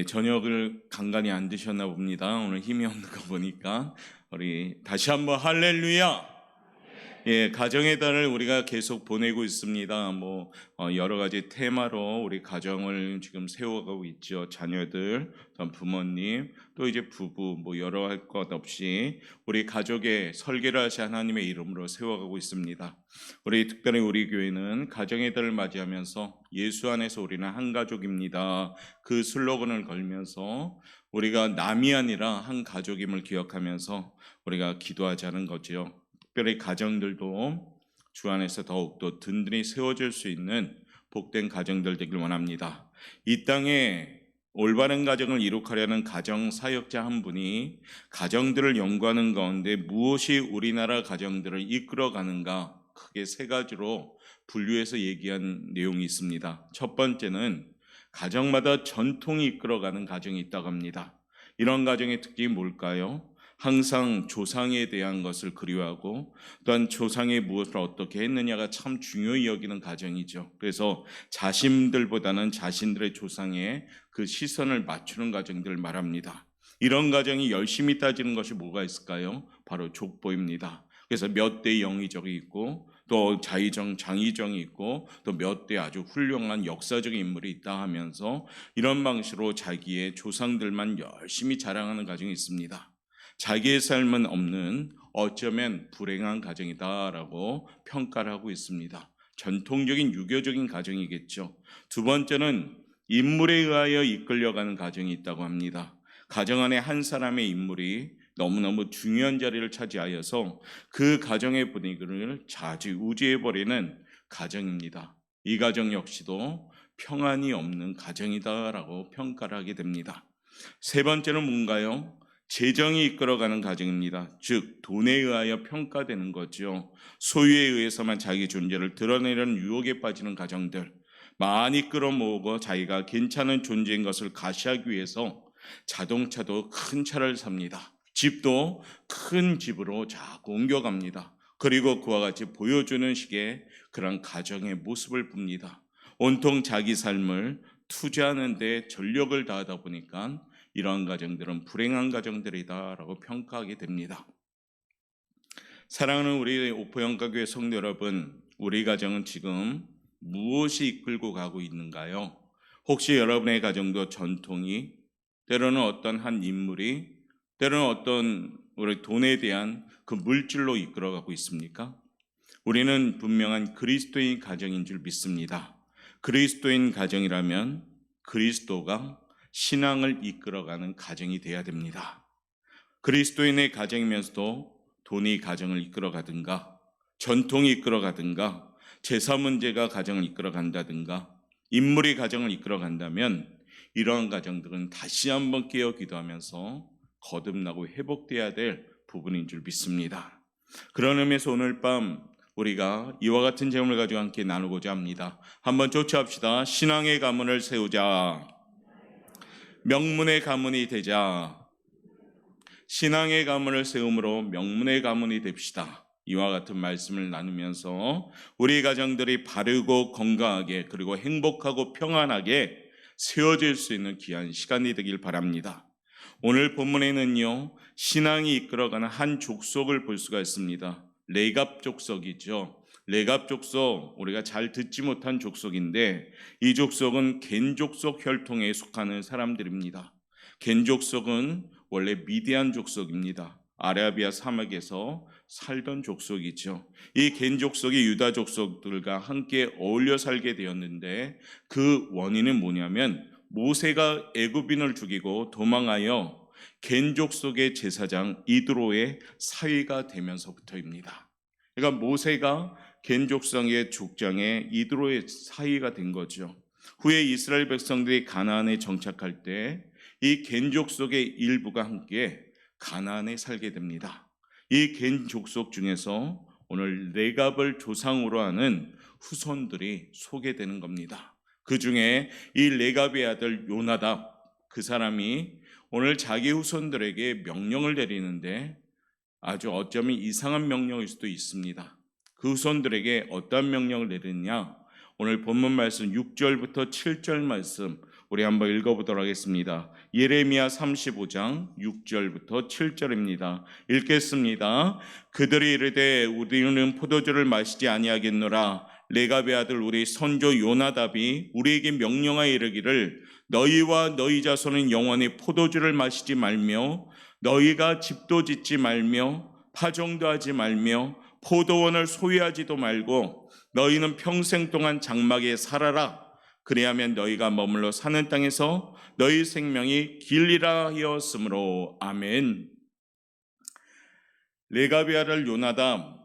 저녁을 간간히 안 드셨나 봅니다. 오늘 힘이 없는 거 보니까 우리 다시 한번 할렐루야. 가정의 달을 우리가 계속 보내고 있습니다. 여러 가지 테마로 우리 가정을 지금 세워가고 있죠. 자녀들, 부모님, 또 이제 부부, 여러 할 것 없이 우리 가족의 설계를 하신 하나님의 이름으로 세워가고 있습니다. 특별히 우리 교회는 가정의 달을 맞이하면서 예수 안에서 우리는 한 가족입니다. 그 슬로건을 걸면서 우리가 남이 아니라 한 가족임을 기억하면서 우리가 기도하자는 거지요. 특별히 가정들도 주 안에서 더욱더 든든히 세워질 수 있는 복된 가정들 되길 원합니다. 이 땅에 올바른 가정을 이룩하려는 가정 사역자 한 분이 가정들을 연구하는 가운데 무엇이 우리나라 가정들을 이끌어가는가 크게 세 가지로 분류해서 얘기한 내용이 있습니다. 첫 번째는 가정마다 전통이 이끌어가는 가정이 있다고 합니다. 이런 가정의 특징이 뭘까요? 항상 조상에 대한 것을 그리워하고 또한 조상이 무엇을 어떻게 했느냐가 참 중요히 여기는 가정이죠. 그래서 자신들보다는 자신들의 조상에 그 시선을 맞추는 가정들을 말합니다. 이런 가정이 열심히 따지는 것이 뭐가 있을까요? 바로 족보입니다. 그래서 몇 대 영의적이 있고 또 자의정, 장의정이 있고 또 몇 대 아주 훌륭한 역사적인 인물이 있다 하면서 이런 방식으로 자기의 조상들만 열심히 자랑하는 가정이 있습니다. 자기의 삶은 없는 어쩌면 불행한 가정이다라고 평가를 하고 있습니다. 전통적인 유교적인 가정이겠죠. 두 번째는 인물에 의하여 이끌려가는 가정이 있다고 합니다. 가정 안에 한 사람의 인물이 너무너무 중요한 자리를 차지하여서 그 가정의 분위기를 좌지우지해버리는 가정입니다. 이 가정 역시도 평안이 없는 가정이다라고 평가를 하게 됩니다. 세 번째는 뭔가요? 재정이 이끌어가는 가정입니다. 즉 돈에 의하여 평가되는 거죠. 소유에 의해서만 자기 존재를 드러내려는 유혹에 빠지는 가정들, 많이 끌어모으고 자기가 괜찮은 존재인 것을 가시하기 위해서 자동차도 큰 차를 삽니다. 집도 큰 집으로 자꾸 옮겨갑니다. 그리고 그와 같이 보여주는 식의 그런 가정의 모습을 봅니다. 온통 자기 삶을 투자하는 데 전력을 다하다 보니까 이러한 가정들은 불행한 가정들이다라고 평가하게 됩니다. 사랑하는 우리 오포영가교회 성도 여러분, 우리 가정은 지금 무엇이 이끌고 가고 있는가요? 혹시 여러분의 가정도 전통이, 때로는 어떤 한 인물이, 때로는 어떤 우리 돈에 대한 그 물질로 이끌어가고 있습니까? 우리는 분명한 그리스도인 가정인 줄 믿습니다. 그리스도인 가정이라면 그리스도가 신앙을 이끌어가는 가정이 되어야 됩니다. 그리스도인의 가정이면서도 돈이 가정을 이끌어가든가 전통이 이끌어가든가 제사 문제가 가정을 이끌어간다든가 인물이 가정을 이끌어간다면 이러한 가정들은 다시 한번 깨어 기도하면서 거듭나고 회복돼야 될 부분인 줄 믿습니다. 그런 의미에서 오늘 밤 우리가 이와 같은 제목을 가지고 함께 나누고자 합니다. 한번 조치합시다. 신앙의 가문을 세우자. 명문의 가문이 되자. 신앙의 가문을 세움으로 명문의 가문이 됩시다. 이와 같은 말씀을 나누면서 우리 가정들이 바르고 건강하게 그리고 행복하고 평안하게 세워질 수 있는 귀한 시간이 되길 바랍니다. 오늘 본문에는요, 신앙이 이끌어가는 한 족속을 볼 수가 있습니다. 레갑 족속이죠. 레갑 족속, 우리가 잘 듣지 못한 족속인데 이 족속은 겐 족속 혈통에 속하는 사람들입니다. 겐 족속은 원래 미디안 족속입니다. 아라비아 사막에서 살던 족속이죠. 이 겐 족속이 유다 족속들과 함께 어울려 살게 되었는데 그 원인은 뭐냐면 모세가 애굽인을 죽이고 도망하여 겐 족속의 제사장 이드로의 사위가 되면서부터입니다. 그러니까 모세가 겐 족속의 족장에 이드로의 사위가 된 거죠. 후에 이스라엘 백성들이 가나안에 정착할 때 이 겐 족속의 일부가 함께 가나안에 살게 됩니다. 이 겐 족속 중에서 오늘 레갑을 조상으로 하는 후손들이 소개되는 겁니다. 그 중에 이 레갑의 아들 요나답, 그 사람이 오늘 자기 후손들에게 명령을 내리는데 아주 어쩌면 이상한 명령일 수도 있습니다. 그 후손들에게 어떤 명령을 내리느냐? 오늘 본문 말씀 6절부터 7절 말씀 우리 한번 읽어보도록 하겠습니다. 예레미야 35장 6절부터 7절입니다. 읽겠습니다. 그들이 이르되 우리는 포도주를 마시지 아니하겠노라. 레갑의 아들 우리 선조 요나답이 우리에게 명령하여 이르기를 너희와 너희 자손은 영원히 포도주를 마시지 말며 너희가 집도 짓지 말며 파종도 하지 말며 포도원을 소유하지도 말고 너희는 평생 동안 장막에 살아라. 그리하면 너희가 머물러 사는 땅에서 너희 생명이 길리라 하였으므로. 아멘. 레갑의 아들 요나답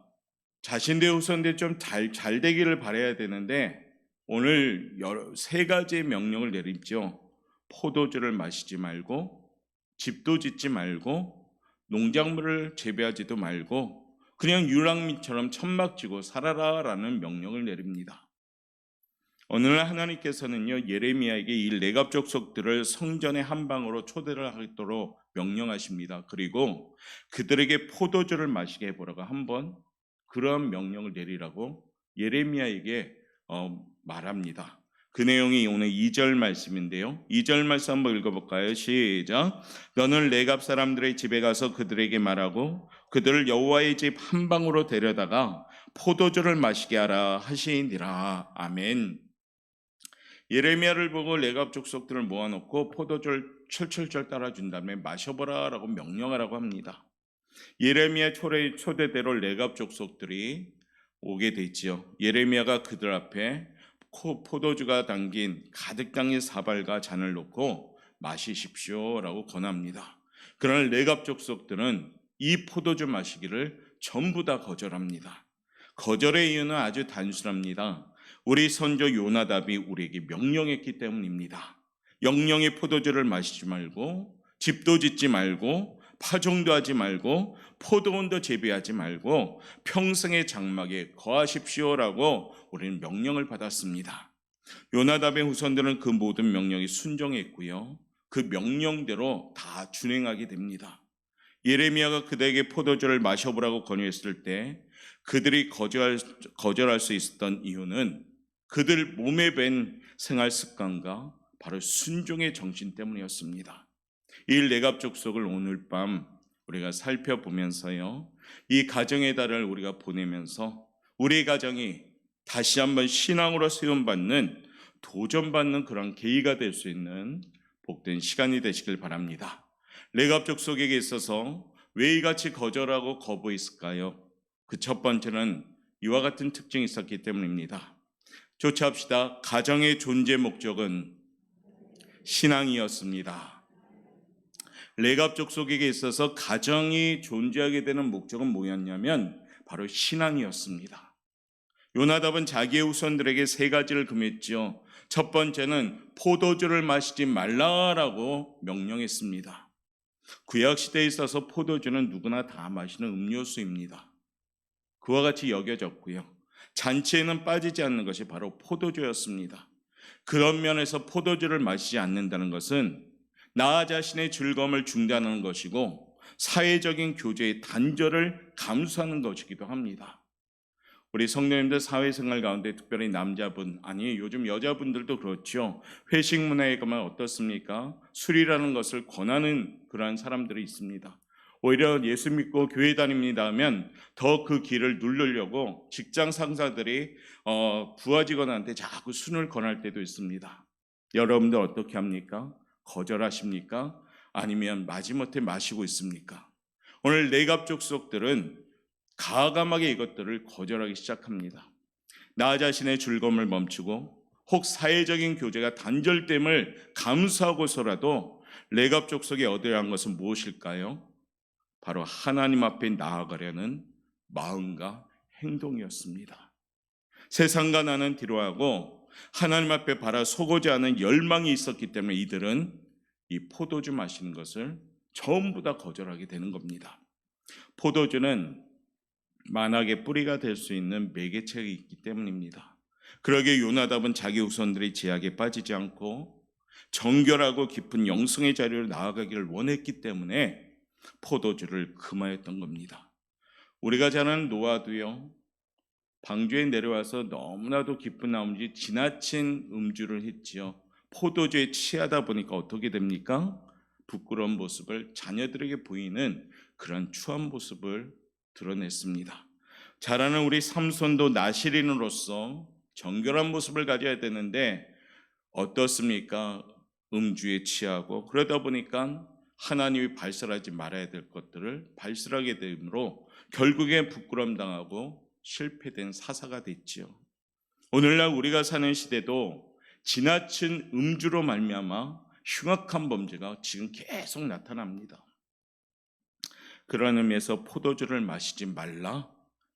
자신의 후손들이 좀 잘 되기를 바라야 되는데 오늘 세 가지의 명령을 내리죠. 포도주를 마시지 말고 집도 짓지 말고 농작물을 재배하지도 말고 그냥 유랑민처럼 천막 지고 살아라라는 명령을 내립니다. 어느 날 하나님께서는요 예레미야에게 이 레갑 족속들을 성전의 한 방으로 초대를 하도록 명령하십니다. 그리고 그들에게 포도주를 마시게 해보라고 한번 그러한 명령을 내리라고 예레미야에게 말합니다. 그 내용이 오늘 2절 말씀인데요. 2절 말씀 한번 읽어볼까요? 시작. 너는 레갑 사람들의 집에 가서 그들에게 말하고 그들을 여호와의 집 한 방으로 데려다가 포도주를 마시게 하라 하시니라. 아멘. 예레미야를 보고 레갑 족속들을 모아놓고 포도주를 철철철 따라준 다음에 마셔보라 라고 명령하라고 합니다. 예레미야 초대대로 레갑 족속들이 오게 됐지요. 예레미야가 그들 앞에 포도주가 담긴 가득 담긴 사발과 잔을 놓고 마시십시오 라고 권합니다. 그러나 레갑 족속들은 이 포도주 마시기를 전부 다 거절합니다. 거절의 이유는 아주 단순합니다. 우리 선조 요나답이 우리에게 명령했기 때문입니다. 영영의 포도주를 마시지 말고 집도 짓지 말고 파종도 하지 말고 포도원도 재배하지 말고 평생의 장막에 거하십시오라고 우리는 명령을 받았습니다. 요나답의 후손들은 그 모든 명령에 순종했고요. 그 명령대로 다 준행하게 됩니다. 예레미야가 그들에게 포도주를 마셔보라고 권유했을 때 그들이 거절할 수 있었던 이유는 그들 몸에 밴 생활 습관과 바로 순종의 정신 때문이었습니다. 이 레갑 족속을 오늘 밤 우리가 살펴보면서요, 이 가정의 달을 우리가 보내면서 우리 가정이 다시 한번 신앙으로 세움받는 도전받는 그런 계기가 될 수 있는 복된 시간이 되시길 바랍니다. 레갑 족속에게 있어서 왜 이같이 거절하고 거부했을까요? 그 첫 번째는 이와 같은 특징이 있었기 때문입니다. 조차합시다. 가정의 존재 목적은 신앙이었습니다. 레갑 족속에게 있어서 가정이 존재하게 되는 목적은 뭐였냐면 바로 신앙이었습니다. 요나답은 자기의 후손들에게 세 가지를 금했죠. 첫 번째는 포도주를 마시지 말라라고 명령했습니다. 구약 시대에 있어서 포도주는 누구나 다 마시는 음료수입니다. 그와 같이 여겨졌고요. 잔치에는 빠지지 않는 것이 바로 포도주였습니다. 그런 면에서 포도주를 마시지 않는다는 것은 나 자신의 즐거움을 중단하는 것이고 사회적인 교제의 단절을 감수하는 것이기도 합니다. 우리 성도님들 사회생활 가운데 특별히 남자분, 아니 요즘 여자분들도 그렇죠. 회식 문화에 가면 어떻습니까? 술이라는 것을 권하는 그러한 사람들이 있습니다. 오히려 예수 믿고 교회 다닙니다 하면 더 그 길을 누르려고 직장 상사들이 부하 직원한테 자꾸 술을 권할 때도 있습니다. 여러분들 어떻게 합니까? 거절하십니까? 아니면 마지못해 마시고 있습니까? 오늘 레갑 족속들은 가감하게 이것들을 거절하기 시작합니다. 나 자신의 즐거움을 멈추고 혹 사회적인 교제가 단절됨을 감수하고서라도 레갑 족속이 얻어야 한 것은 무엇일까요? 바로 하나님 앞에 나아가려는 마음과 행동이었습니다. 세상과 나는 뒤로하고 하나님 앞에 바라서고자 하는 열망이 있었기 때문에 이들은 이 포도주 마시는 것을 전부 다 거절하게 되는 겁니다. 포도주는 만악의 뿌리가 될 수 있는 매개체가 있기 때문입니다. 그러기에 요나답은 자기 후손들이 제약에 빠지지 않고 정결하고 깊은 영성의 자리로 나아가기를 원했기 때문에 포도주를 금하였던 겁니다. 우리가 잘 아는 노아도요, 방주에 내려와서 너무나도 기쁜 나머지 지나친 음주를 했지요. 포도주에 취하다 보니까 어떻게 됩니까? 부끄러운 모습을 자녀들에게 보이는 그런 추한 모습을 드러냈습니다. 자라는 우리 삼손도 나실인으로서 정결한 모습을 가져야 되는데 어떻습니까? 음주에 취하고 그러다 보니까 하나님이 발설하지 말아야 될 것들을 발설하게 되므로 결국에 부끄러움 당하고 실패된 사사가 됐지요. 오늘날 우리가 사는 시대도 지나친 음주로 말미암아 흉악한 범죄가 지금 계속 나타납니다. 그런 의미에서 포도주를 마시지 말라.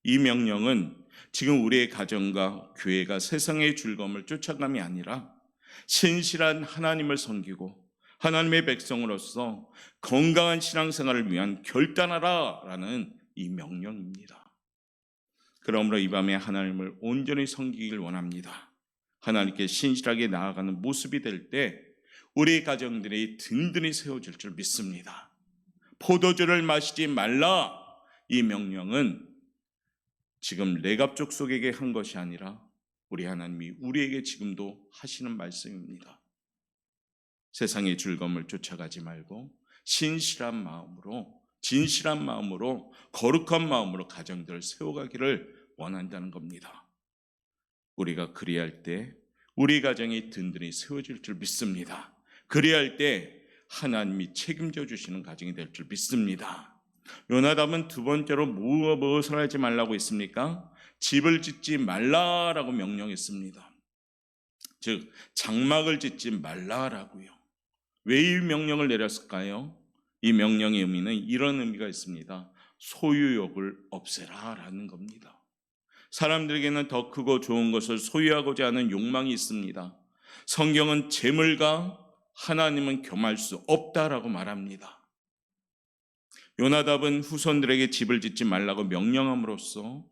이 명령은 지금 우리의 가정과 교회가 세상의 즐거움을 쫓아감이 아니라 신실한 하나님을 섬기고 하나님의 백성으로서 건강한 신앙생활을 위한 결단하라라는 이 명령입니다. 그러므로 이 밤에 하나님을 온전히 섬기길 원합니다. 하나님께 신실하게 나아가는 모습이 될 때 우리 가정들이 든든히 세워질 줄 믿습니다. 포도주를 마시지 말라. 이 명령은 지금 레갑 족속에게 한 것이 아니라 우리 하나님이 우리에게 지금도 하시는 말씀입니다. 세상의 즐거움을 쫓아가지 말고 신실한 마음으로, 진실한 마음으로, 거룩한 마음으로 가정들을 세워가기를 원한다는 겁니다. 우리가 그리할 때 우리 가정이 든든히 세워질 줄 믿습니다. 그리할 때 하나님이 책임져 주시는 가정이 될 줄 믿습니다. 요나답은 두 번째로 무엇을 하지 말라고 했습니까? 집을 짓지 말라라고 명령했습니다. 즉 장막을 짓지 말라라고요. 왜 이 명령을 내렸을까요? 이 명령의 의미는 이런 의미가 있습니다. 소유욕을 없애라라는 겁니다. 사람들에게는 더 크고 좋은 것을 소유하고자 하는 욕망이 있습니다. 성경은 재물과 하나님은 겸할 수 없다라고 말합니다. 요나답은 후손들에게 집을 짓지 말라고 명령함으로써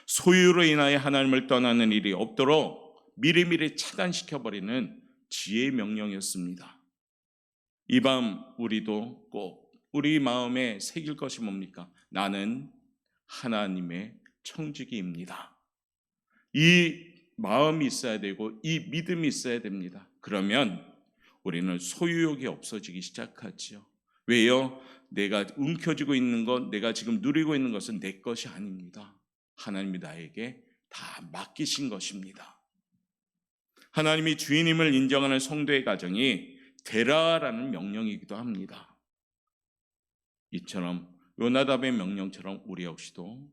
소유로 인하여 하나님을 떠나는 일이 없도록 미리미리 차단시켜버리는 지혜의 명령이었습니다. 이 밤 우리도 꼭 우리 마음에 새길 것이 뭡니까? 나는 하나님의 청지기입니다. 이 마음이 있어야 되고 이 믿음이 있어야 됩니다. 그러면 우리는 소유욕이 없어지기 시작하지요. 왜요? 내가 움켜쥐고 있는 것, 내가 지금 누리고 있는 것은 내 것이 아닙니다. 하나님이 나에게 다 맡기신 것입니다. 하나님이 주인임을 인정하는 성도의 가정이 되라라는 명령이기도 합니다. 이처럼 요나답의 명령처럼 우리 역시도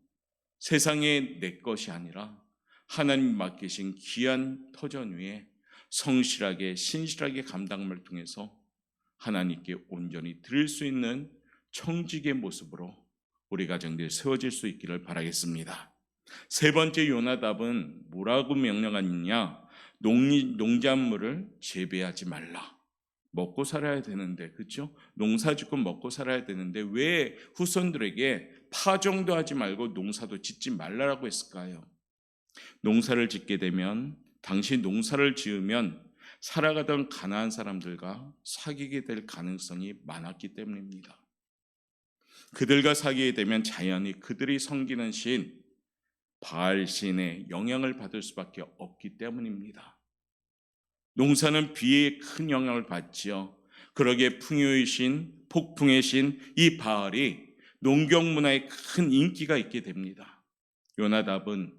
세상에 내 것이 아니라 하나님이 맡기신 귀한 터전 위에 성실하게 신실하게 감당을 통해서 하나님께 온전히 드릴 수 있는 청지기의 모습으로 우리 가정들이 세워질 수 있기를 바라겠습니다. 세 번째 요나답은 뭐라고 명령하느냐? 농작물을 재배하지 말라. 먹고 살아야 되는데, 그렇죠? 농사짓고 먹고 살아야 되는데 왜 후손들에게 파종도 하지 말고 농사도 짓지 말라라고 했을까요? 농사를 짓게 되면 당시 농사를 지으면 살아가던 가나안 사람들과 사귀게 될 가능성이 많았기 때문입니다. 그들과 사귀게 되면 자연히 그들이 섬기는 신 바알 신의 영향을 받을 수밖에 없기 때문입니다. 농사는 비에 큰 영향을 받지요. 그러기에 풍요의 신, 폭풍의 신, 이 바알이 농경 문화에 큰 인기가 있게 됩니다. 요나답은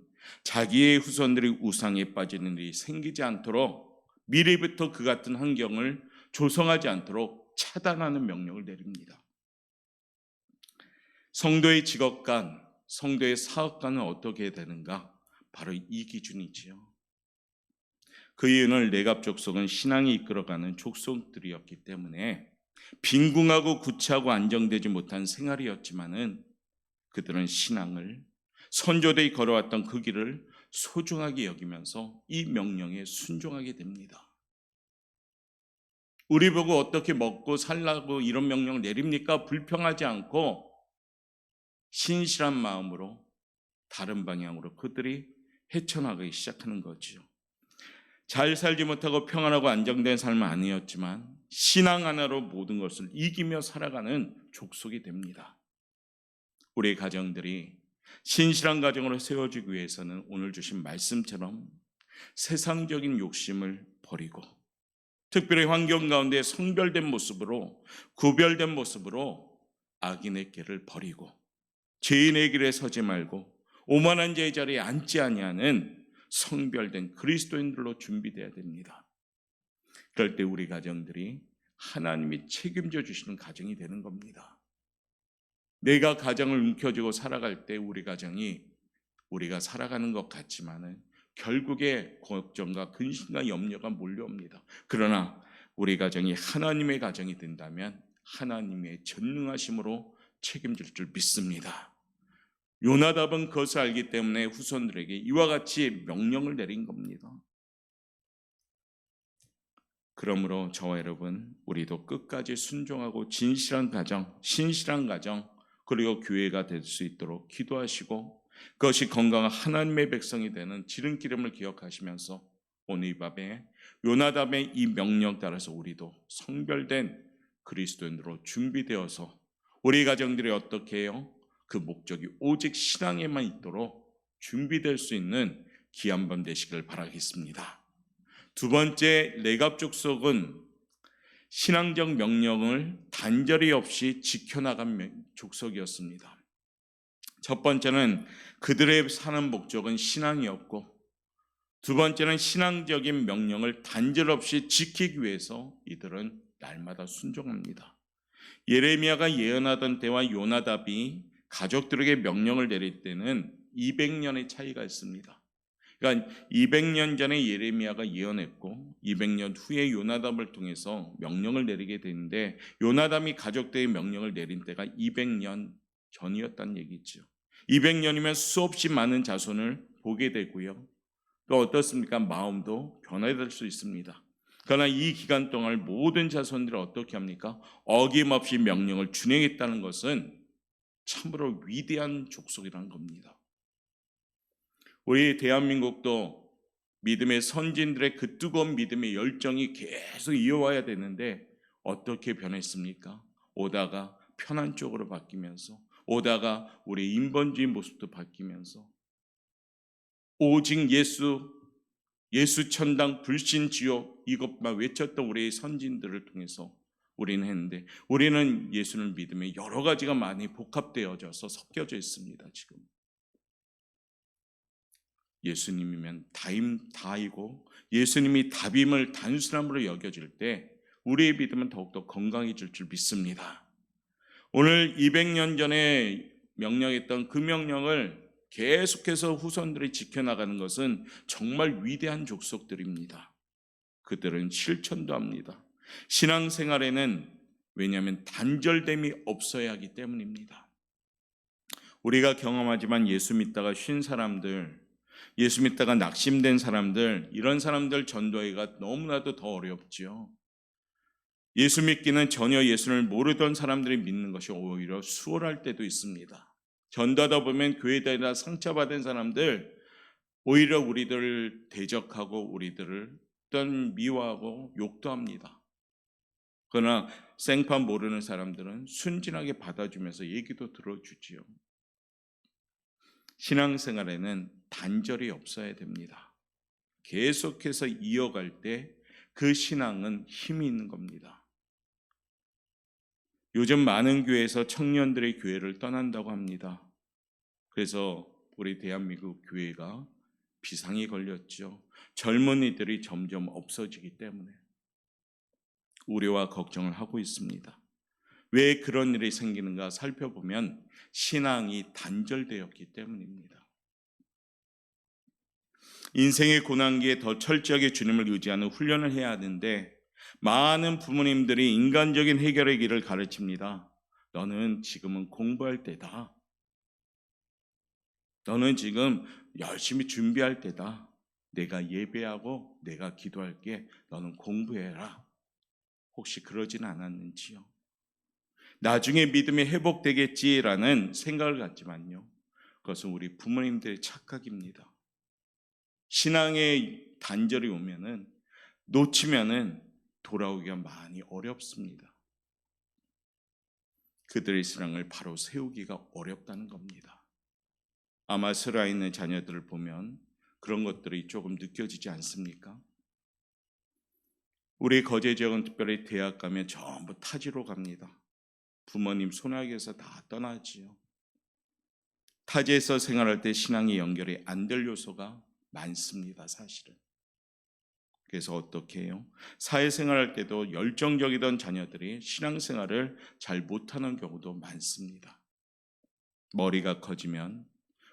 자기의 후손들이 우상에 빠지는 일이 생기지 않도록 미리부터 그 같은 환경을 조성하지 않도록 차단하는 명령을 내립니다. 성도의 직업관, 성도의 사업관은 어떻게 되는가? 바로 이 기준이지요. 그 이유는 레갑 족속은 신앙이 이끌어가는 족속들이었기 때문에 빈궁하고 구차하고 안정되지 못한 생활이었지만은 그들은 신앙을 선조들이 걸어왔던 그 길을 소중하게 여기면서 이 명령에 순종하게 됩니다. 우리 보고 어떻게 먹고 살라고 이런 명령을 내립니까? 불평하지 않고 신실한 마음으로 다른 방향으로 그들이 헤쳐나가기 시작하는 거죠. 잘 살지 못하고 평안하고 안정된 삶은 아니었지만 신앙 하나로 모든 것을 이기며 살아가는 족속이 됩니다. 우리 가정들이 신실한 가정으로 세워지기 위해서는 오늘 주신 말씀처럼 세상적인 욕심을 버리고 특별히 환경 가운데 성별된 모습으로, 구별된 모습으로 악인의 길을 버리고 죄인의 길에 서지 말고 오만한 자의 자리에 앉지 아니하는 성별된 그리스도인들로 준비되어야 됩니다. 그럴 때 우리 가정들이 하나님이 책임져 주시는 가정이 되는 겁니다. 내가 가정을 움켜쥐고 살아갈 때 우리 가정이 우리가 살아가는 것 같지만은 결국에 걱정과 근심과 염려가 몰려옵니다. 그러나 우리 가정이 하나님의 가정이 된다면 하나님의 전능하심으로 책임질 줄 믿습니다. 요나답은 그것을 알기 때문에 후손들에게 이와 같이 명령을 내린 겁니다. 그러므로 저와 여러분, 우리도 끝까지 순종하고 진실한 가정, 신실한 가정, 그리고 교회가 될 수 있도록 기도하시고 그것이 건강한 하나님의 백성이 되는 지름기름을 기억하시면서 오늘 이 밤에 요나답의 이 명령 따라서 우리도 성별된 그리스도인으로 준비되어서 우리 가정들이 어떻게 해요? 그 목적이 오직 신앙에만 있도록 준비될 수 있는 귀한 밤 되시길 바라겠습니다. 두 번째, 레갑 족속은 신앙적 명령을 단절이 없이 지켜나간 족속이었습니다. 첫 번째는 그들의 사는 목적은 신앙이었고, 두 번째는 신앙적인 명령을 단절 없이 지키기 위해서 이들은 날마다 순종합니다. 예레미야가 예언하던 때와 요나답이 가족들에게 명령을 내릴 때는 200년의 차이가 있습니다. 그러니까 200년 전에 예레미야가 예언했고 200년 후에 요나답을 통해서 명령을 내리게 되는데, 요나답이 가족들의 명령을 내린 때가 200년 전이었다는 얘기죠. 200년이면 수없이 많은 자손을 보게 되고요. 또 어떻습니까? 마음도 변화될 수 있습니다. 그러나 이 기간 동안 모든 자손들이 어떻게 합니까? 어김없이 명령을 준행했다는 것은 참으로 위대한 족속이라는 겁니다. 우리 대한민국도 믿음의 선진들의 그 뜨거운 믿음의 열정이 계속 이어와야 되는데 어떻게 변했습니까? 오다가 편한 쪽으로 바뀌면서, 오다가 우리 인본주의 모습도 바뀌면서 오직 예수, 예수 천당 불신 지옥 이것만 외쳤던 우리의 선진들을 통해서 우리는 했는데, 우리는 예수를 믿음에 여러 가지가 많이 복합되어져서 섞여져 있습니다. 지금 예수님이면 다이고 예수님이 답임을 단순함으로 여겨질 때 우리의 믿음은 더욱더 건강해질 줄 믿습니다. 오늘 200년 전에 명령했던 그 명령을 계속해서 후손들이 지켜나가는 것은 정말 위대한 족속들입니다. 그들은 실천도 합니다. 신앙생활에는 왜냐하면 단절됨이 없어야 하기 때문입니다. 우리가 경험하지만 예수 믿다가 쉰 사람들, 예수 믿다가 낙심된 사람들, 이런 사람들 전도하기가 너무나도 더 어렵죠. 예수 믿기는 전혀 예수를 모르던 사람들이 믿는 것이 오히려 수월할 때도 있습니다. 전도하다 보면 교회 다니다 상처받은 사람들 오히려 우리들을 대적하고 우리들을 어떤 미워하고 욕도 합니다. 그러나 생판 모르는 사람들은 순진하게 받아주면서 얘기도 들어주지요. 신앙생활에는 단절이 없어야 됩니다. 계속해서 이어갈 때 그 신앙은 힘이 있는 겁니다. 요즘 많은 교회에서 청년들의 교회를 떠난다고 합니다. 그래서 우리 대한민국 교회가 비상이 걸렸죠. 젊은이들이 점점 없어지기 때문에 우려와 걱정을 하고 있습니다. 왜 그런 일이 생기는가 살펴보면 신앙이 단절되었기 때문입니다. 인생의 고난기에 더 철저하게 주님을 의지하는 훈련을 해야 하는데, 많은 부모님들이 인간적인 해결의 길을 가르칩니다. 너는 지금은 공부할 때다. 너는 지금 열심히 준비할 때다. 내가 예배하고 내가 기도할게. 너는 공부해라. 혹시 그러지는 않았는지요? 나중에 믿음이 회복되겠지라는 생각을 갖지만요, 그것은 우리 부모님들의 착각입니다. 신앙의 단절이 오면은, 놓치면은 돌아오기가 많이 어렵습니다. 그들의 신앙을 바로 세우기가 어렵다는 겁니다. 아마 살아있는 자녀들을 보면 그런 것들이 조금 느껴지지 않습니까? 우리 거제 지역은 특별히 대학 가면 전부 타지로 갑니다. 부모님 손아귀에서 다 떠나지요. 타지에서 생활할 때 신앙이 연결이 안 될 요소가 많습니다, 사실은. 그래서 어떻게 해요? 사회생활할 때도 열정적이던 자녀들이 신앙생활을 잘 못하는 경우도 많습니다. 머리가 커지면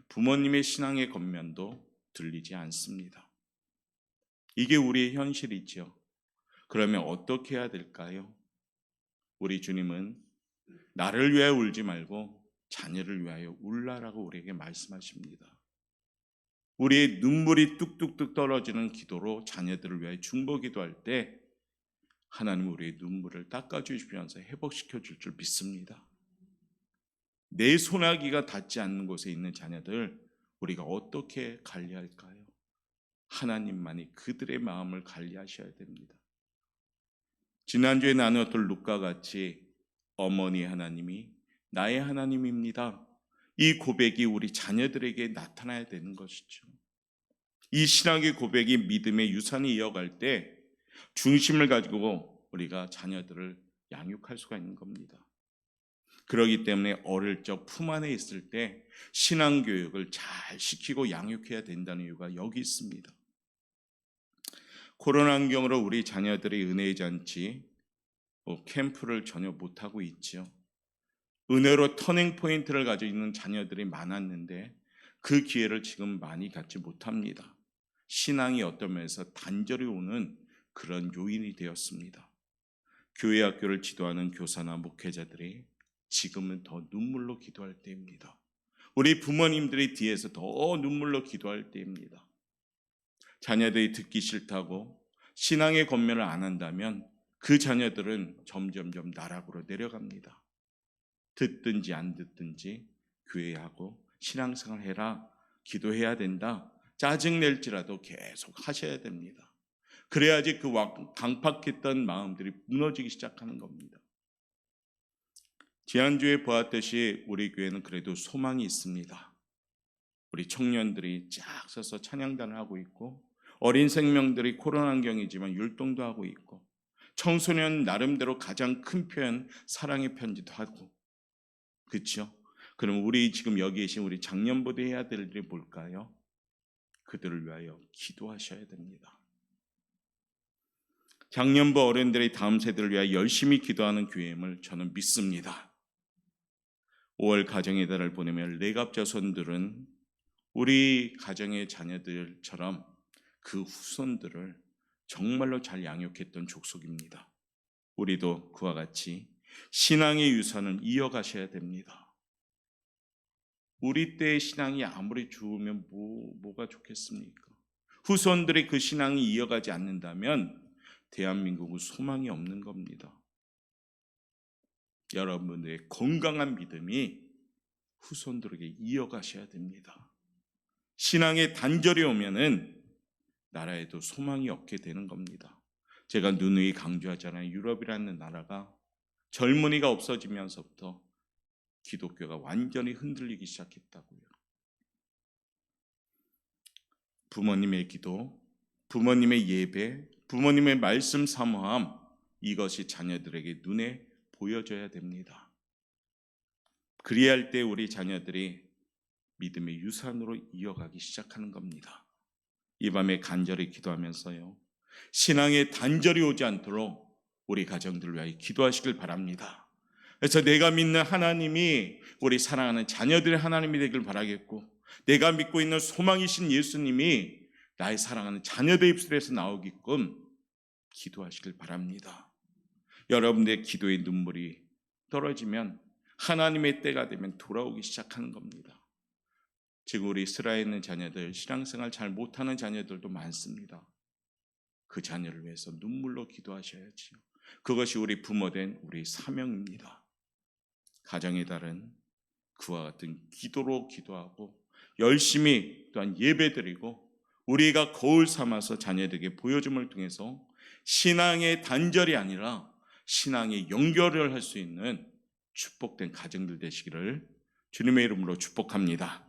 부모님의 신앙의 겉면도 들리지 않습니다. 이게 우리의 현실이죠. 그러면 어떻게 해야 될까요? 우리 주님은 나를 위하여 울지 말고 자녀를 위하여 울라라고 우리에게 말씀하십니다. 우리의 눈물이 뚝뚝뚝 떨어지는 기도로 자녀들을 위하여 중보 기도할 때 하나님 우리의 눈물을 닦아주시면서 회복시켜 줄 줄 믿습니다. 내 손아귀가 닿지 않는 곳에 있는 자녀들 우리가 어떻게 관리할까요? 하나님만이 그들의 마음을 관리하셔야 됩니다. 지난주에 나누었던 루카 같이 어머니 하나님이 나의 하나님입니다. 이 고백이 우리 자녀들에게 나타나야 되는 것이죠. 이 신앙의 고백이 믿음의 유산이 이어갈 때 중심을 가지고 우리가 자녀들을 양육할 수가 있는 겁니다. 그렇기 때문에 어릴 적 품 안에 있을 때 신앙교육을 잘 시키고 양육해야 된다는 이유가 여기 있습니다. 코로나 환경으로 우리 자녀들이 은혜의 잔치, 캠프를 전혀 못하고 있죠. 은혜로 터닝 포인트를 가지고 있는 자녀들이 많았는데 그 기회를 지금 많이 갖지 못합니다. 신앙이 어떤 면에서 단절이 오는 그런 요인이 되었습니다. 교회 학교를 지도하는 교사나 목회자들이 지금은 더 눈물로 기도할 때입니다. 우리 부모님들이 뒤에서 더 눈물로 기도할 때입니다. 자녀들이 듣기 싫다고 신앙의 권면을 안 한다면 그 자녀들은 점점점 나락으로 내려갑니다. 듣든지 안 듣든지 교회하고 신앙생활 해라, 기도해야 된다, 짜증낼지라도 계속 하셔야 됩니다. 그래야지 그 강팍했던 마음들이 무너지기 시작하는 겁니다. 지난주에 보았듯이 우리 교회는 그래도 소망이 있습니다. 우리 청년들이 쫙 서서 찬양단을 하고 있고 어린 생명들이 코로나 환경이지만 율동도 하고 있고 청소년 나름대로 가장 큰 표현 사랑의 편지도 하고 그렇죠? 그럼 우리 지금 여기 계신 우리 장년부대 해야 될 일이 뭘까요? 그들을 위하여 기도하셔야 됩니다. 장년부 어른들이 다음 세대를 위하여 열심히 기도하는 교회임을 저는 믿습니다. 5월 가정의 달을 보내면 레갑자손들은 우리 가정의 자녀들처럼 그 후손들을 정말로 잘 양육했던 족속입니다. 우리도 그와 같이 신앙의 유산을 이어가셔야 됩니다. 우리 때의 신앙이 아무리 좋으면 뭐가 좋겠습니까? 후손들이 그 신앙이 이어가지 않는다면 대한민국은 소망이 없는 겁니다. 여러분들의 건강한 믿음이 후손들에게 이어가셔야 됩니다. 신앙의 단절이 오면은 나라에도 소망이 없게 되는 겁니다. 제가 누누이 강조하잖아요. 유럽이라는 나라가 젊은이가 없어지면서부터 기독교가 완전히 흔들리기 시작했다고요. 부모님의 기도, 부모님의 예배, 부모님의 말씀 사모함, 이것이 자녀들에게 눈에 보여져야 됩니다. 그리할 때 우리 자녀들이 믿음의 유산으로 이어가기 시작하는 겁니다. 이 밤에 간절히 기도하면서요, 신앙의 단절이 오지 않도록 우리 가정들을 위하여 기도하시길 바랍니다. 그래서 내가 믿는 하나님이 우리 사랑하는 자녀들의 하나님이 되길 바라겠고, 내가 믿고 있는 소망이신 예수님이 나의 사랑하는 자녀들 입술에서 나오게끔 기도하시길 바랍니다. 여러분들의 기도의 눈물이 떨어지면 하나님의 때가 되면 돌아오기 시작하는 겁니다. 지금 우리 이스라엘에 있는 자녀들, 신앙생활 잘 못하는 자녀들도 많습니다. 그 자녀를 위해서 눈물로 기도하셔야지요. 그것이 우리 부모된 우리 사명입니다. 가정의 달은 그와 같은 기도로 기도하고 열심히 또한 예배드리고 우리가 거울 삼아서 자녀들에게 보여줌을 통해서 신앙의 단절이 아니라 신앙의 연결을 할 수 있는 축복된 가정들 되시기를 주님의 이름으로 축복합니다.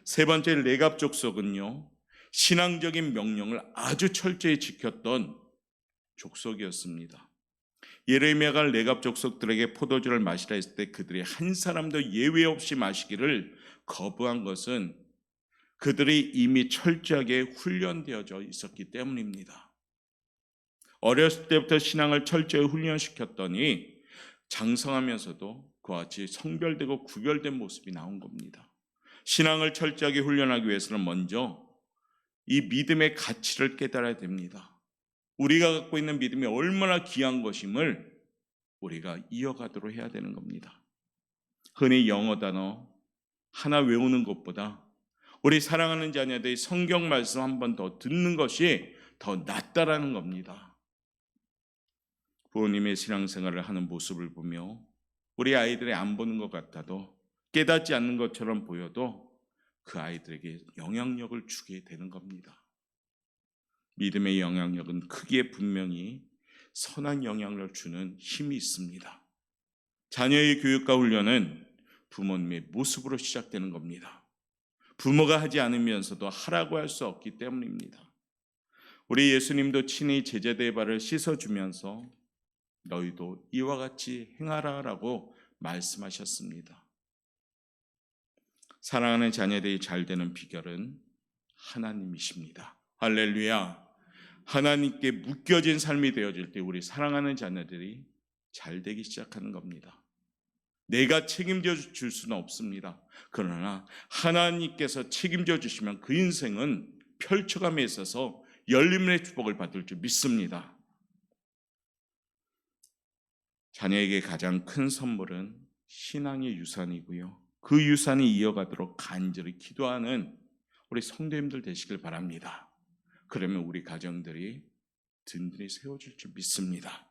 세 번째 레갑 족속은요, 신앙적인 명령을 아주 철저히 지켰던 족속이었습니다. 예레미야가 레갑 족속들에게 포도주를 마시라 했을 때 그들이 한 사람도 예외 없이 마시기를 거부한 것은 그들이 이미 철저하게 훈련되어져 있었기 때문입니다. 어렸을 때부터 신앙을 철저히 훈련시켰더니 장성하면서도 그와 같이 성별되고 구별된 모습이 나온 겁니다. 신앙을 철저하게 훈련하기 위해서는 먼저 이 믿음의 가치를 깨달아야 됩니다. 우리가 갖고 있는 믿음이 얼마나 귀한 것임을 우리가 이어가도록 해야 되는 겁니다. 흔히 영어 단어 하나 외우는 것보다 우리 사랑하는 자녀들이 성경 말씀 한 번 더 듣는 것이 더 낫다라는 겁니다. 부모님의 신앙생활을 하는 모습을 보며 우리 아이들이 안 보는 것 같아도 깨닫지 않는 것처럼 보여도 그 아이들에게 영향력을 주게 되는 겁니다. 믿음의 영향력은 크기에 분명히 선한 영향을 주는 힘이 있습니다. 자녀의 교육과 훈련은 부모님의 모습으로 시작되는 겁니다. 부모가 하지 않으면서도 하라고 할 수 없기 때문입니다. 우리 예수님도 친히 제자들의 발을 씻어주면서 너희도 이와 같이 행하라라고 말씀하셨습니다. 사랑하는 자녀들이 잘 되는 비결은 하나님이십니다. 할렐루야. 하나님께 묶여진 삶이 되어질 때 우리 사랑하는 자녀들이 잘 되기 시작하는 겁니다. 내가 책임져 줄 수는 없습니다. 그러나 하나님께서 책임져 주시면 그 인생은 펼쳐감에 있어서 열림의 축복을 받을 줄 믿습니다. 자녀에게 가장 큰 선물은 신앙의 유산이고요. 그 유산이 이어가도록 간절히 기도하는 우리 성도님들 되시길 바랍니다. 그러면 우리 가정들이 든든히 세워질 줄 믿습니다.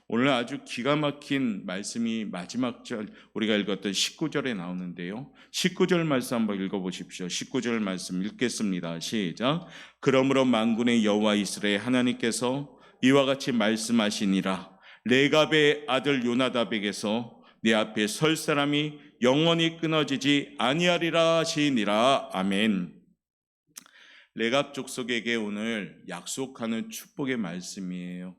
오늘 아주 기가 막힌 말씀이 마지막 절 우리가 읽었던 19절에 나오는데요. 19절 말씀 한번 읽어보십시오. 19절 말씀 읽겠습니다. 시작. 그러므로 만군의 여호와 이스라엘 하나님께서 이와 같이 말씀하시니라. 레갑의 아들 요나답에게서 내 앞에 설 사람이 영원히 끊어지지 아니하리라 하시니라. 아멘. 레갑 족속에게 오늘 약속하는 축복의 말씀이에요.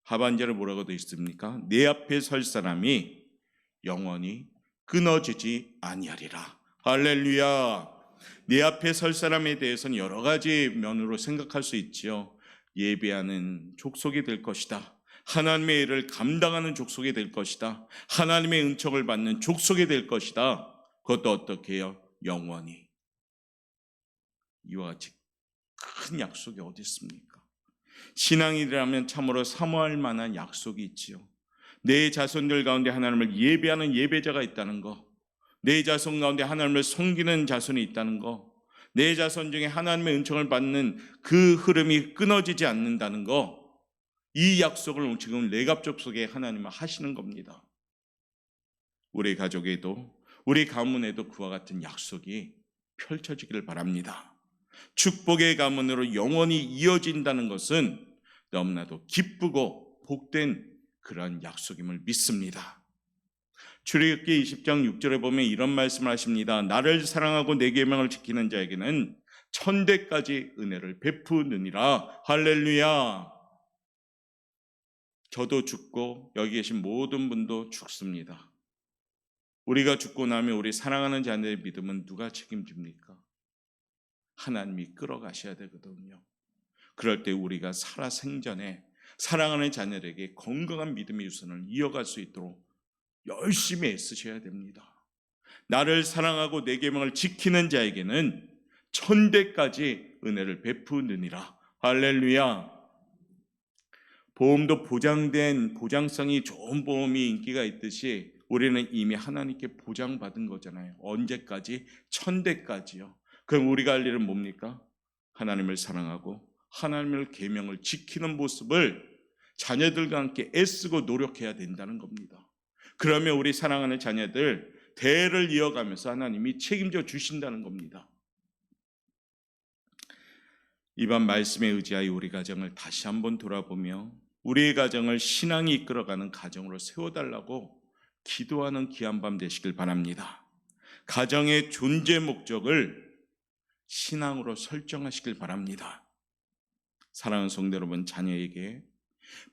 하반절에 뭐라고 되어 있습니까? 내 앞에 설 사람이 영원히 끊어지지 아니하리라. 할렐루야. 내 앞에 설 사람에 대해서는 여러 가지 면으로 생각할 수 있지요. 예배하는 족속이 될 것이다. 하나님의 일을 감당하는 족속이 될 것이다. 하나님의 은총을 받는 족속이 될 것이다. 그것도 어떻게 해요? 영원히. 이와 같이 큰 약속이 어디 있습니까? 신앙이라면 참으로 사모할 만한 약속이 있지요. 내 자손들 가운데 하나님을 예배하는 예배자가 있다는 거, 내 자손 가운데 하나님을 섬기는 자손이 있다는 거, 내 자손 중에 하나님의 은총을 받는 그 흐름이 끊어지지 않는다는 거, 이 약속을 지금 레갑 족속에 하나님은 하시는 겁니다. 우리 가족에도 우리 가문에도 그와 같은 약속이 펼쳐지기를 바랍니다. 축복의 가문으로 영원히 이어진다는 것은 너무나도 기쁘고 복된 그런 약속임을 믿습니다. 출애굽기 20장 6절에 보면 이런 말씀을 하십니다. 나를 사랑하고 내 계명을 지키는 자에게는 천대까지 은혜를 베푸느니라. 할렐루야. 저도 죽고 여기 계신 모든 분도 죽습니다. 우리가 죽고 나면 우리 사랑하는 자녀의 믿음은 누가 책임집니까? 하나님이 끌어가셔야 되거든요. 그럴 때 우리가 살아생전에 사랑하는 자녀에게 건강한 믿음의 유산을 이어갈 수 있도록 열심히 애쓰셔야 됩니다. 나를 사랑하고 내 계명을 지키는 자에게는 천대까지 은혜를 베푸느니라. 할렐루야. 보험도 보장된 보장성이 좋은 보험이 인기가 있듯이 우리는 이미 하나님께 보장받은 거잖아요. 언제까지? 천대까지요. 그럼 우리가 할 일은 뭡니까? 하나님을 사랑하고 하나님의 계명을 지키는 모습을 자녀들과 함께 애쓰고 노력해야 된다는 겁니다. 그러면 우리 사랑하는 자녀들 대를 이어가면서 하나님이 책임져 주신다는 겁니다. 이번 말씀에 의지하여 우리 가정을 다시 한번 돌아보며 우리의 가정을 신앙이 이끌어가는 가정으로 세워달라고 기도하는 귀한 밤 되시길 바랍니다. 가정의 존재 목적을 신앙으로 설정하시길 바랍니다. 사랑하는 성도 여러분, 자녀에게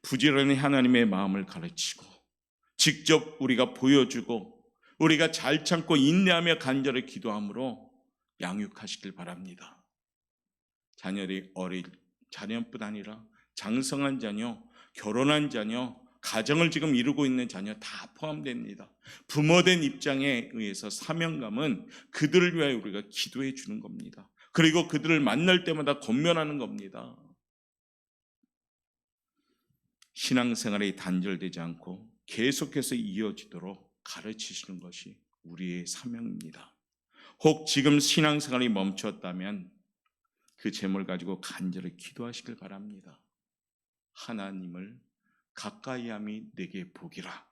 부지런히 하나님의 마음을 가르치고 직접 우리가 보여주고 우리가 잘 참고 인내하며 간절히 기도함으로 양육하시길 바랍니다. 자녀들이 어릴 자녀뿐 아니라 장성한 자녀, 결혼한 자녀, 가정을 지금 이루고 있는 자녀 다 포함됩니다. 부모된 입장에 의해서 사명감은 그들을 위하여 우리가 기도해 주는 겁니다. 그리고 그들을 만날 때마다 권면하는 겁니다. 신앙생활이 단절되지 않고 계속해서 이어지도록 가르치시는 것이 우리의 사명입니다. 혹 지금 신앙생활이 멈췄다면 그 제목을 가지고 간절히 기도하시길 바랍니다. 하나님을 가까이함이 내게 복이라.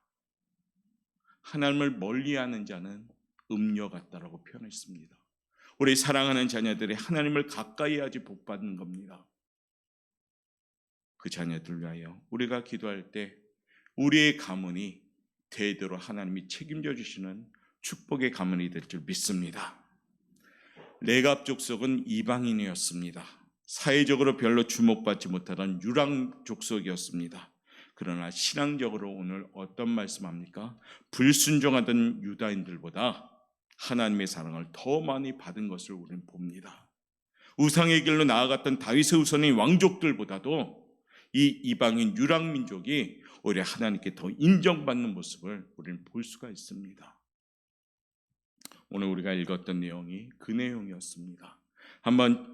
하나님을 멀리하는 자는 음녀 같다라고 표현했습니다. 우리 사랑하는 자녀들이 하나님을 가까이하지 복받는 겁니다. 그 자녀들 위하여 우리가 기도할 때 우리의 가문이 대대로 하나님이 책임져 주시는 축복의 가문이 될 줄 믿습니다. 레갑 족속은 이방인이었습니다. 사회적으로 별로 주목받지 못하던 유랑 족속이었습니다. 그러나 신앙적으로 오늘 어떤 말씀합니까? 불순종하던 유다인들보다 하나님의 사랑을 더 많이 받은 것을 우리는 봅니다. 우상의 길로 나아갔던 다윗의 후손인 왕족들보다도 이 이방인 유랑 민족이 오히려 하나님께 더 인정받는 모습을 우리는 볼 수가 있습니다. 오늘 우리가 읽었던 내용이 그 내용이었습니다.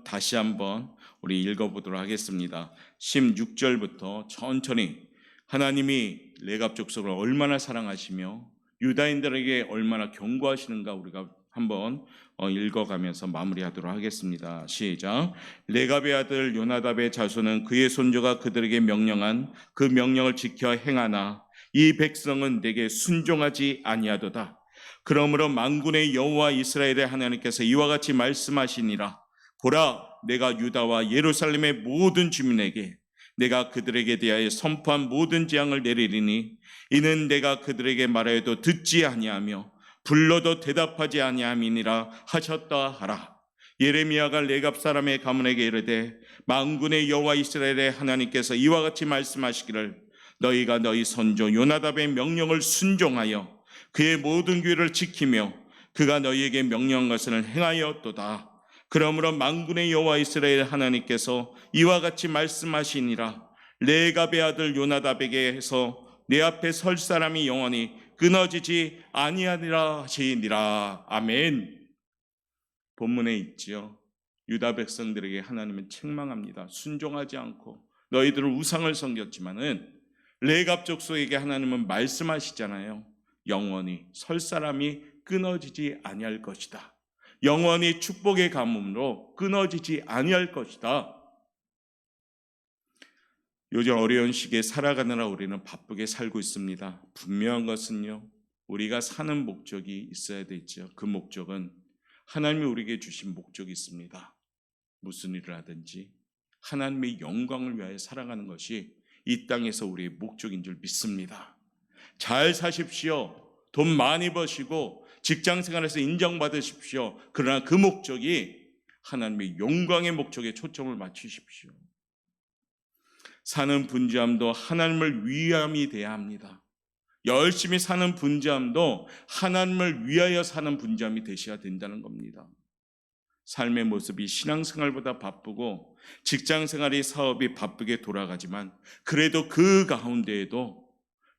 다시 한번 우리 읽어보도록 하겠습니다. 16절부터 천천히 하나님이 레갑 족속을 얼마나 사랑하시며 유다인들에게 얼마나 경고하시는가 우리가 한번 읽어가면서 마무리하도록 하겠습니다. 시작. 레갑의 아들 요나답의 자손은 그의 손조가 그들에게 명령한 그 명령을 지켜 행하나 이 백성은 내게 순종하지 아니하도다. 그러므로 만군의 여호와 이스라엘의 하나님께서 이와 같이 말씀하시니라. 보라, 내가 유다와 예루살렘의 모든 주민에게 내가 그들에게 대하여 선포한 모든 재앙을 내리리니 이는 내가 그들에게 말하여도 듣지 아니하며 불러도 대답하지 아니함이니라 하셨다 하라. 예레미야가 레갑 사람의 가문에게 이르되 만군의 여호와 이스라엘의 하나님께서 이와 같이 말씀하시기를 너희가 너희 선조 요나답의 명령을 순종하여 그의 모든 규례를 지키며 그가 너희에게 명령한 것을 행하였도다. 그러므로 만군의 여호와 이스라엘 하나님께서 이와 같이 말씀하시니라. 레갑의 아들 요나답에게서 내 앞에 설 사람이 영원히 끊어지지 아니하리라 하시니라. 아멘. 본문에 있지요. 유다 백성들에게 하나님은 책망합니다. 순종하지 않고 너희들은 우상을 섬겼지만은 레갑 족속에게 하나님은 말씀하시잖아요. 영원히 설 사람이 끊어지지 아니할 것이다. 영원히 축복의 가문으로 끊어지지 아니할 것이다. 요즘 어려운 시기에 살아가느라 우리는 바쁘게 살고 있습니다. 분명한 것은요, 우리가 사는 목적이 있어야 되죠. 그 목적은 하나님이 우리에게 주신 목적이 있습니다. 무슨 일을 하든지 하나님의 영광을 위하여 살아가는 것이 이 땅에서 우리의 목적인 줄 믿습니다. 잘 사십시오. 돈 많이 버시고 직장 생활에서 인정받으십시오. 그러나 그 목적이 하나님의 영광의 목적에 초점을 맞추십시오. 사는 분주함도 하나님을 위함이 돼야 합니다. 열심히 사는 분주함도 하나님을 위하여 사는 분주함이 되셔야 된다는 겁니다. 삶의 모습이 신앙생활보다 바쁘고 직장생활이 사업이 바쁘게 돌아가지만 그래도 그 가운데에도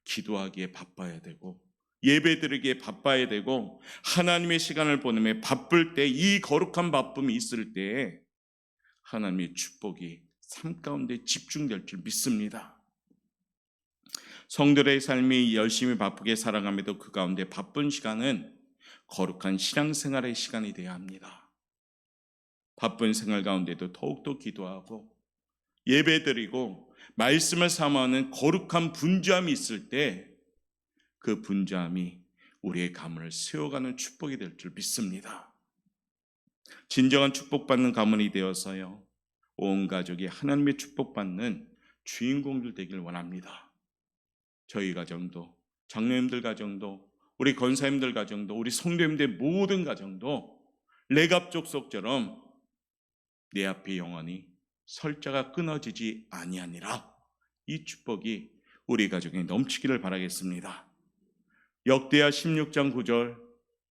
기도하기에 바빠야 되고 예배드리기에 바빠야 되고 하나님의 시간을 보내며 바쁠 때 이 거룩한 바쁨이 있을 때에 하나님의 축복이 삶 가운데 집중될 줄 믿습니다. 성도의 삶이 열심히 바쁘게 살아감에도 그 가운데 바쁜 시간은 거룩한 신앙생활의 시간이 되어야 합니다. 바쁜 생활 가운데도 더욱더 기도하고 예배드리고 말씀을 삼아하는 거룩한 분주함이 있을 때 그 분주함이 우리의 가문을 세워가는 축복이 될 줄 믿습니다. 진정한 축복받는 가문이 되어서요, 온 가족이 하나님의 축복받는 주인공들 되길 원합니다. 저희 가정도, 장로님들 가정도, 우리 권사님들 가정도, 우리 성도님들 모든 가정도 레갑 족속처럼 내 앞에 영원히 설자가 끊어지지 아니하니라. 이 축복이 우리 가정에 넘치기를 바라겠습니다. 역대하 16장 9절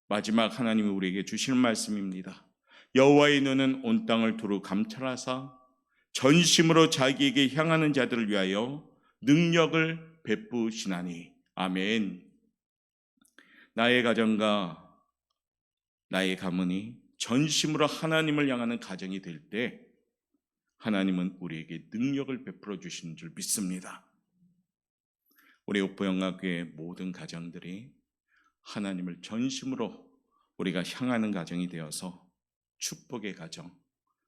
마지막 하나님이 우리에게 주시는 말씀입니다. 여호와의 눈은 온 땅을 두루 감찰하사 전심으로 자기에게 향하는 자들을 위하여 능력을 베푸시나니. 아멘. 나의 가정과 나의 가문이 전심으로 하나님을 향하는 가정이 될 때 하나님은 우리에게 능력을 베풀어 주시는 줄 믿습니다. 우리 옥보영학교의 모든 가정들이 하나님을 전심으로 우리가 향하는 가정이 되어서 축복의 가정,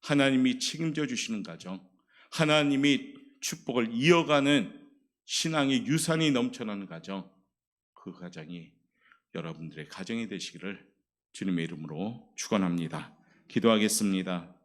하나님이 책임져 주시는 가정, 하나님이 축복을 이어가는 신앙의 유산이 넘쳐나는 가정, 그 가정이 여러분들의 가정이 되시기를 주님의 이름으로 축원합니다. 기도하겠습니다.